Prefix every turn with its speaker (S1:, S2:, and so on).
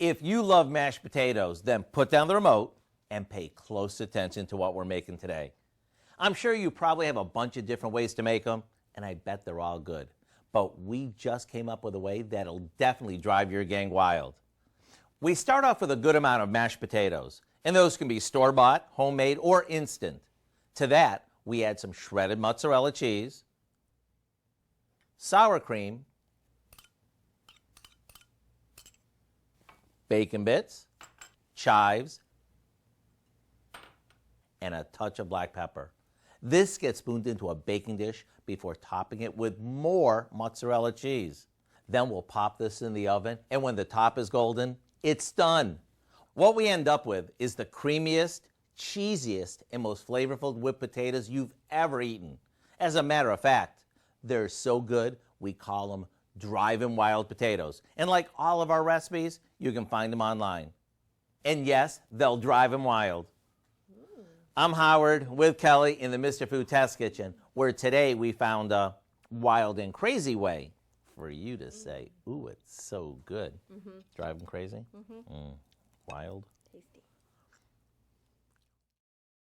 S1: If you love mashed potatoes, then put down the remote and pay close attention to what we're making today. I'm sure you probably have a bunch of different ways to make them, and I bet they're all good. But we just came up with a way that'll definitely drive your gang wild. We start off with a good amount of mashed potatoes, and those can be store-bought, homemade, or instant. To that, we add some shredded mozzarella cheese, sour cream, bacon bits, chives, and a touch of black pepper. This gets spooned into a baking dish before topping it with more mozzarella cheese. Then we'll pop this in the oven, and when the top is golden, it's done. What we end up with is the creamiest, cheesiest, and most flavorful whipped potatoes you've ever eaten. As a matter of fact, they're so good, we call them driving wild potatoes. And like all of our recipes, you can find them online. And yes, they'll drive them wild. I'm Howard with Kelly in the Mr. Food Test Kitchen, where today we found a wild and crazy way for you to say, ooh, it's so good. Drive them crazy? Wild?
S2: Tasty.